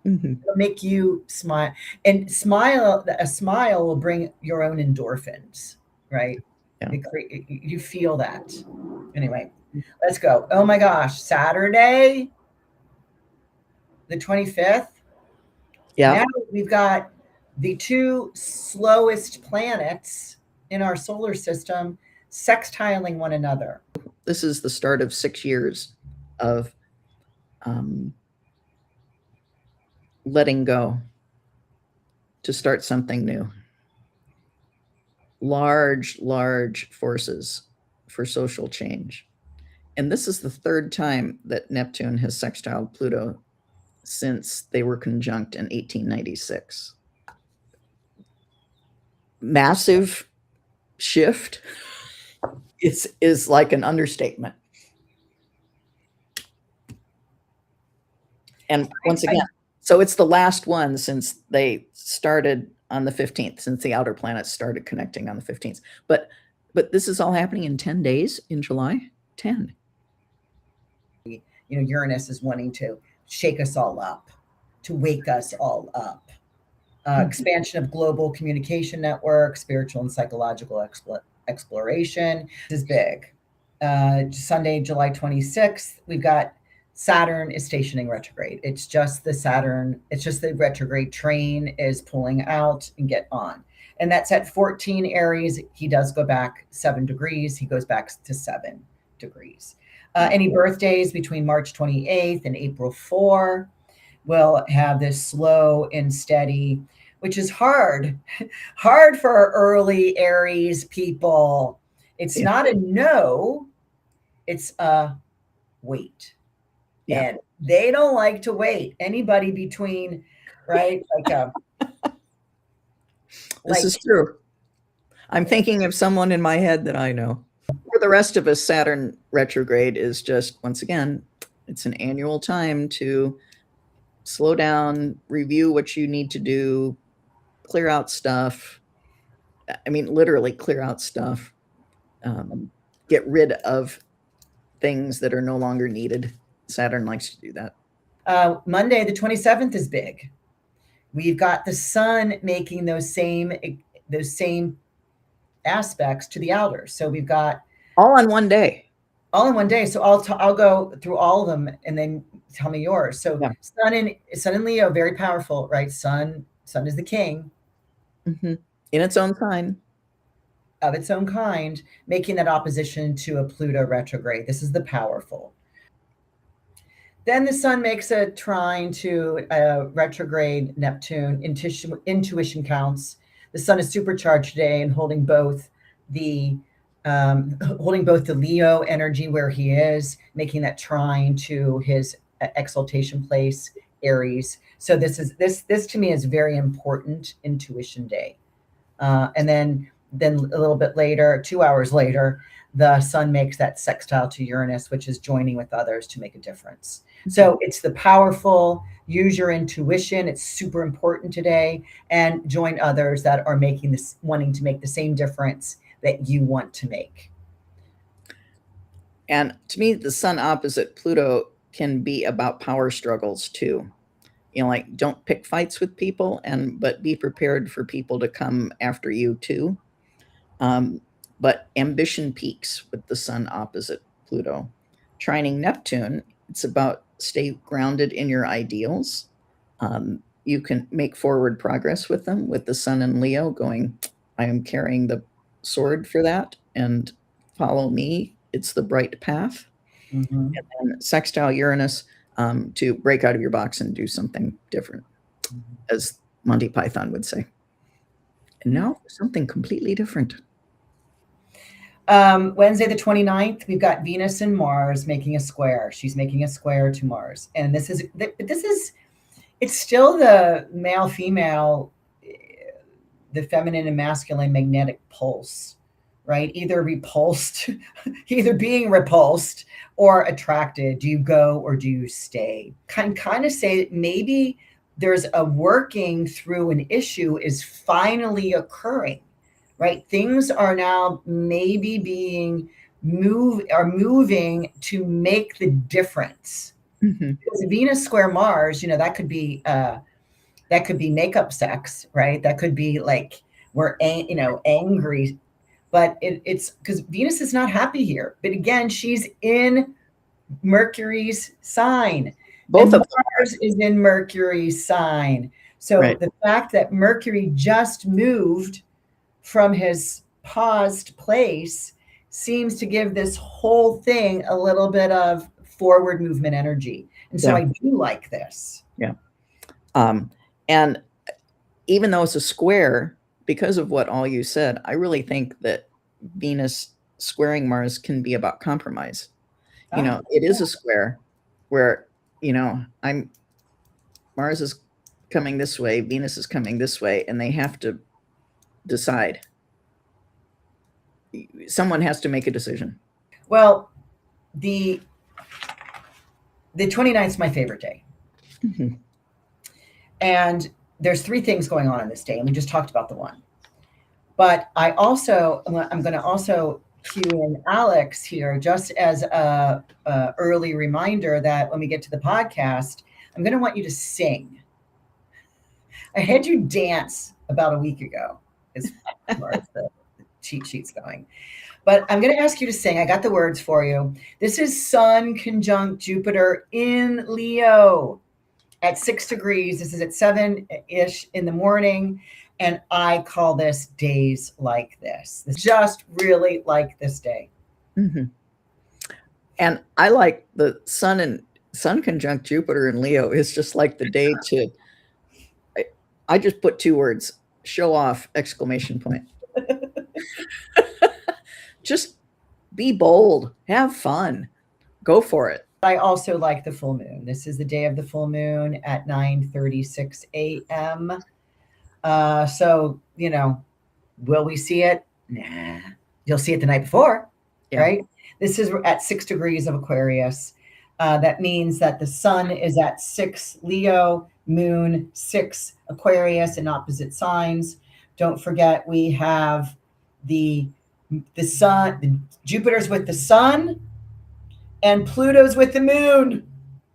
Speaker 1: It'll make you smile, and a smile will bring your own endorphins, right? You feel that. Anyway, let's go. Oh my gosh, Saturday, the 25th.
Speaker 2: Yeah.
Speaker 1: Now we've got the two slowest planets in our solar system sextiling one another.
Speaker 2: This is the start of 6 years of letting go to start something new. Large, large forces for social change. And this is the third time that Neptune has sextiled Pluto since they were conjunct in 1896. Massive shift is like an understatement. And once again, so it's the last one since they started on the 15th, since the outer planets started connecting on the 15th. But this is all happening in 10 days in July. 10.
Speaker 1: Uranus is wanting to shake us all up, to wake us all up. Expansion of global communication networks, spiritual and psychological exploration. This is big. Sunday, July 26th, we've got Saturn is stationing retrograde. It's just the retrograde train is pulling out and get on. And that's at 14 Aries. He does go back 7 degrees. He goes back to 7 degrees. Any birthdays between March 28th and April 4 will have this slow and steady, which is hard for early Aries people. It's not a no, it's a wait. Yeah. And they don't like to wait. Anybody between, right?
Speaker 2: This is true. I'm thinking of someone in my head that I know. For the rest of us, Saturn retrograde is just, once again, it's an annual time to slow down, review what you need to do, clear out stuff. I mean, literally clear out stuff. Get rid of things that are no longer needed. Saturn likes to do that.
Speaker 1: Monday, the 27th is big. We've got the sun making those same aspects to the outer. So we've got
Speaker 2: all on one day.
Speaker 1: All in one day. So I'll go through all of them and then tell me yours. So yeah. Sun in Leo, very powerful, right? Sun is the king.
Speaker 2: Mm-hmm. In its own sign.
Speaker 1: Of its own kind, making that opposition to a Pluto retrograde. This is the powerful. Then the sun makes a trine to a retrograde Neptune. Intuition counts. The sun is supercharged today and holding both the Leo energy where he is, making that trine to his exaltation place, Aries. So this to me is very important intuition day. And then a little bit later, 2 hours later, the sun makes that sextile to Uranus, which is joining with others to make a difference. So it's the powerful, use your intuition. It's super important today, and join others that are wanting to make the same difference that you want to make.
Speaker 2: And to me, the sun opposite Pluto can be about power struggles too. Like, don't pick fights with people, but be prepared for people to come after you too. But ambition peaks with the sun opposite Pluto. Trining Neptune, it's about stay grounded in your ideals. You can make forward progress with them, with the sun in Leo going, I am carrying the sword for that, and follow me. It's the bright path. Mm-hmm. And then sextile Uranus, to break out of your box and do something different, as Monty Python would say. And now something completely different.
Speaker 1: Wednesday the 29th, we've got Venus and Mars making a square. She's making a square to Mars. And it's still the male-female, the feminine and masculine magnetic pulse, right? Either being repulsed or attracted. Do you go or do you stay? Kind of say that maybe there's a working through an issue is finally occurring. Right? Things are now maybe moving to make the difference. Mm-hmm. Because Venus square Mars, that could be makeup sex, right? That could be like we're angry, but it's because Venus is not happy here. But again, she's in Mercury's sign. Both of Mars is in Mercury's sign. So right. The fact that Mercury just moved from his paused place seems to give this whole thing a little bit of forward movement energy. And so
Speaker 2: Yeah.
Speaker 1: I do like this.
Speaker 2: Yeah. And even though it's a square, because of what all you said, I really think that Venus squaring Mars can be about compromise. It is a square where, Mars is coming this way, Venus is coming this way, and they have to decide. Someone has to make a decision.
Speaker 1: Well, the 29th is my favorite day.
Speaker 2: Mhm.
Speaker 1: And there's 3 things going on this day, and we just talked about the one. But I'm going to also cue in Alex here, just as a early reminder that when we get to the podcast, I'm going to want you to sing. I had you dance about a week ago, as far as the cheat sheet's going. But I'm going to ask you to sing. I got the words for you. This is Sun conjunct Jupiter in Leo at 6 degrees. This is at 7-ish in the morning. And I call this days like this. This just really like this day.
Speaker 2: Mm-hmm. And I like the Sun conjunct Jupiter in Leo is just like the day to, I just put 2 words, show off, exclamation point. Just be bold, have fun, go for it.
Speaker 1: I also like the full moon. This is the day of the full moon at 9:36 a.m. So, will we see it? Nah. You'll see it the night before, right? This is at 6 degrees of Aquarius. That means that the sun is at 6 Leo, moon 6 Aquarius in opposite signs. Don't forget we have the sun, Jupiter's with the sun and Pluto's with the moon.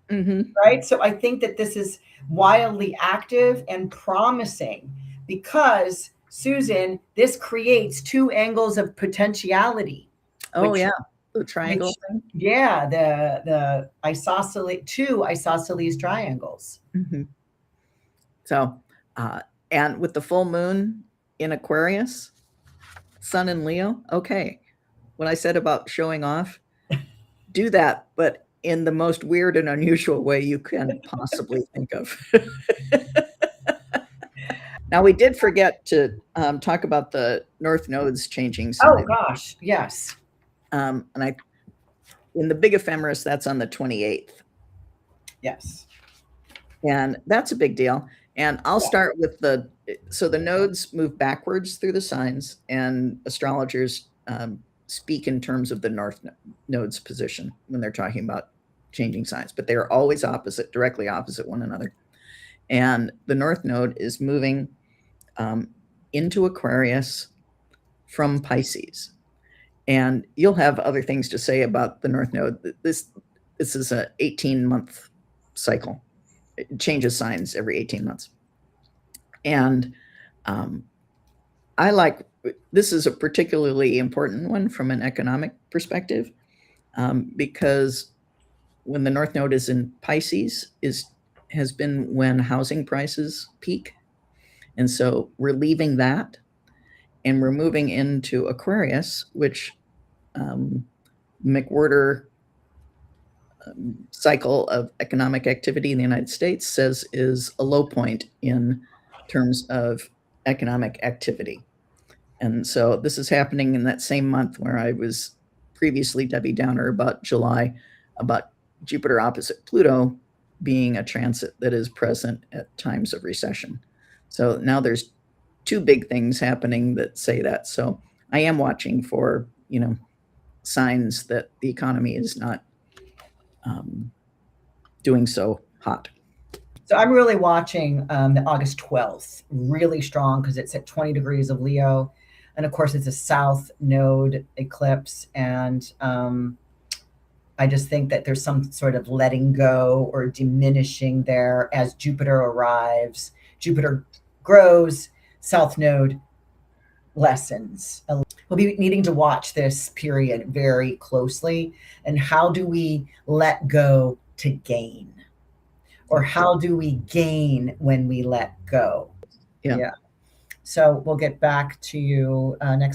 Speaker 2: Mm-hmm.
Speaker 1: Right? So I think that this is wildly active and promising because, Susan, this creates 2 angles of potentiality.
Speaker 2: Oh, yeah. The triangle thing?
Speaker 1: Yeah, the two isosceles triangles.
Speaker 2: Mm-hmm. So, and with the full moon in Aquarius, Sun in Leo, okay. What I said about showing off, do that, but in the most weird and unusual way you can possibly think of. Now, we did forget to talk about the North nodes changing sign.
Speaker 1: Oh, gosh, yes.
Speaker 2: And in the big ephemeris, that's on the 28th.
Speaker 1: Yes.
Speaker 2: And that's a big deal. And I'll start with the nodes move backwards through the signs, and astrologers speak in terms of the North node's position when they're talking about changing signs, but they are always directly opposite one another. And the North node is moving into Aquarius from Pisces. And you'll have other things to say about the North node. This is an 18-month cycle. It changes signs every 18 months. And this is a particularly important one from an economic perspective, because when the North node is in Pisces has been when housing prices peak. And so we're leaving that and we're moving into Aquarius, which McWhorter cycle of economic activity in the United States says is a low point in terms of economic activity. And so this is happening in that same month where I was previously Debbie Downer about July, about Jupiter opposite Pluto being a transit that is present at times of recession. So now there's 2 big things happening that say that. So I am watching for, signs that the economy is not doing so hot.
Speaker 1: So I'm really watching the August 12th, really strong because it's at 20 degrees of Leo. And of course, it's a south node eclipse. And I just think that there's some sort of letting go or diminishing there as Jupiter arrives. Jupiter grows, south node lessens. We'll be needing to watch this period very closely. And how do we let go to gain? Or how do we gain when we let go?
Speaker 2: Yeah.
Speaker 1: So we'll get back to you next